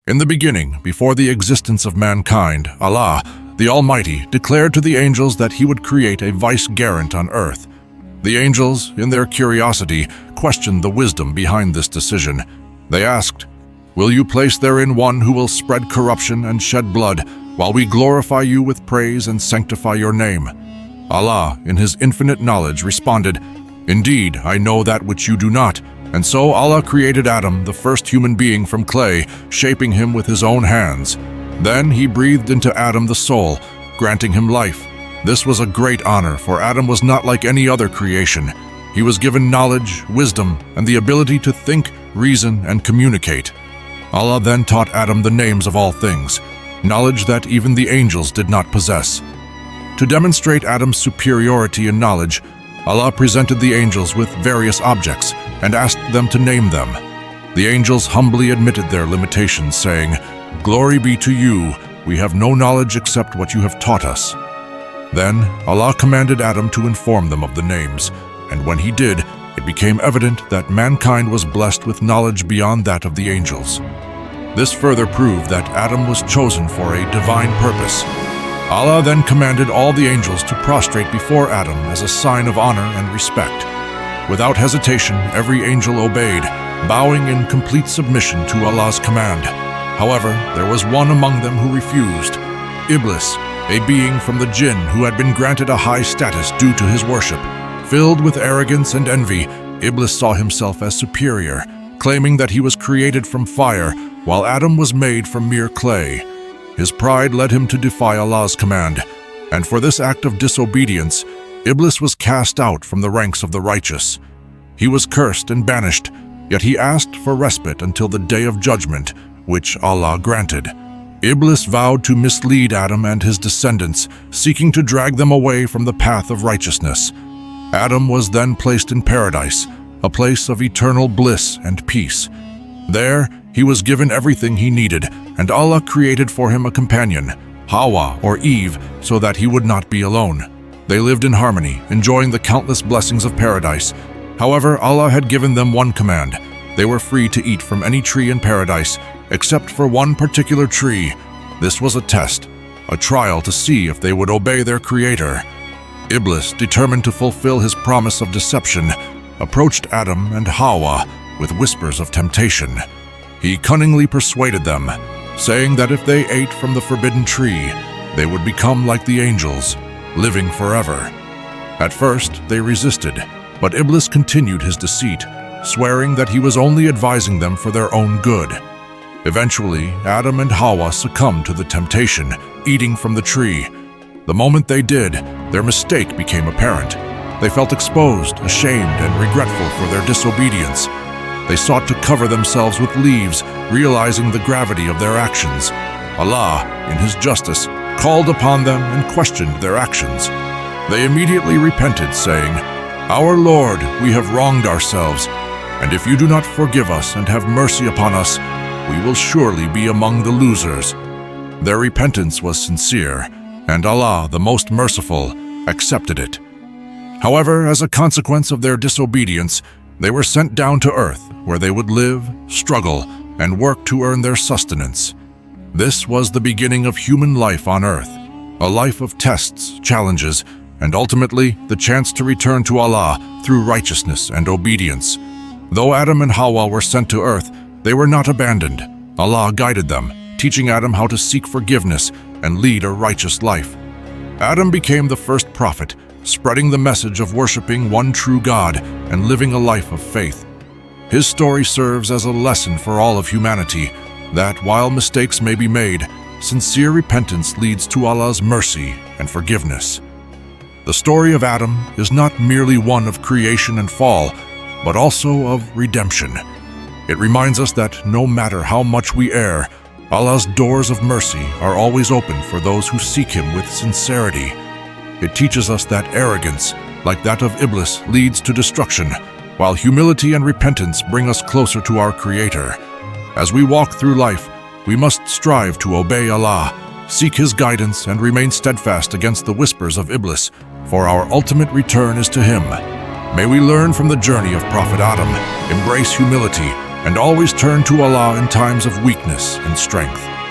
In the beginning, before the existence of mankind, Allah, the Almighty, declared to the angels that He would create a vicegerent on earth. The angels, in their curiosity, questioned the wisdom behind this decision. They asked, "Will you place therein one who will spread corruption and shed blood, while we glorify you with praise and sanctify your name?" Allah, in His infinite knowledge, responded, "Indeed, I know that which you do not." And so Allah created Adam, the first human being, from clay, shaping him with His own hands. Then He breathed into Adam the soul, granting him life. This was a great honor, for Adam was not like any other creation. He was given knowledge, wisdom, and the ability to think, reason, and communicate. Allah then taught Adam the names of all things, knowledge that even the angels did not possess. To demonstrate Adam's superiority in knowledge, Allah presented the angels with various objects and asked them to name them. The angels humbly admitted their limitations, saying, "Glory be to you, we have no knowledge except what you have taught us." Then Allah commanded Adam to inform them of the names, and when he did, it became evident that mankind was blessed with knowledge beyond that of the angels. This further proved that Adam was chosen for a divine purpose. Allah then commanded all the angels to prostrate before Adam as a sign of honor and respect. Without hesitation, every angel obeyed, bowing in complete submission to Allah's command. However, there was one among them who refused, Iblis, a being from the jinn who had been granted a high status due to his worship. Filled with arrogance and envy, Iblis saw himself as superior, claiming that he was created from fire, while Adam was made from mere clay. His pride led him to defy Allah's command, and for this act of disobedience, Iblis was cast out from the ranks of the righteous. He was cursed and banished, yet he asked for respite until the day of judgment, which Allah granted. Iblis vowed to mislead Adam and his descendants, seeking to drag them away from the path of righteousness. Adam was then placed in paradise, a place of eternal bliss and peace. There, he was given everything he needed, and Allah created for him a companion, Hawa or Eve, so that he would not be alone. They lived in harmony, enjoying the countless blessings of paradise. However, Allah had given them one command. They were free to eat from any tree in paradise, except for one particular tree. This was a test, a trial to see if they would obey their Creator. Iblis, determined to fulfill his promise of deception, approached Adam and Hawa with whispers of temptation. He cunningly persuaded them, saying that if they ate from the forbidden tree, they would become like the angels, living forever. At first, they resisted, but Iblis continued his deceit, swearing that he was only advising them for their own good. Eventually, Adam and Hawa succumbed to the temptation, eating from the tree. The moment they did, their mistake became apparent. They felt exposed, ashamed, and regretful for their disobedience. They sought to cover themselves with leaves, realizing the gravity of their actions. Allah, in His justice, called upon them and questioned their actions. They immediately repented, saying, "Our Lord, we have wronged ourselves, and if you do not forgive us and have mercy upon us, we will surely be among the losers." Their repentance was sincere, and Allah, the Most Merciful, accepted it. However, as a consequence of their disobedience, they were sent down to earth, where they would live, struggle, and work to earn their sustenance. This was the beginning of human life on earth, a life of tests, challenges, and ultimately the chance to return to Allah through righteousness and obedience. Though Adam and Hawa were sent to earth, they were not abandoned. Allah guided them, teaching Adam how to seek forgiveness and lead a righteous life. Adam became the first prophet, spreading the message of worshiping one true God and living a life of faith. His story serves as a lesson for all of humanity, that while mistakes may be made, sincere repentance leads to Allah's mercy and forgiveness. The story of Adam is not merely one of creation and fall, but also of redemption. It reminds us that no matter how much we err, Allah's doors of mercy are always open for those who seek Him with sincerity. It teaches us that arrogance, like that of Iblis, leads to destruction, while humility and repentance bring us closer to our Creator. As we walk through life, we must strive to obey Allah, seek His guidance, and remain steadfast against the whispers of Iblis, for our ultimate return is to Him. May we learn from the journey of Prophet Adam, embrace humility, and always turn to Allah in times of weakness and strength.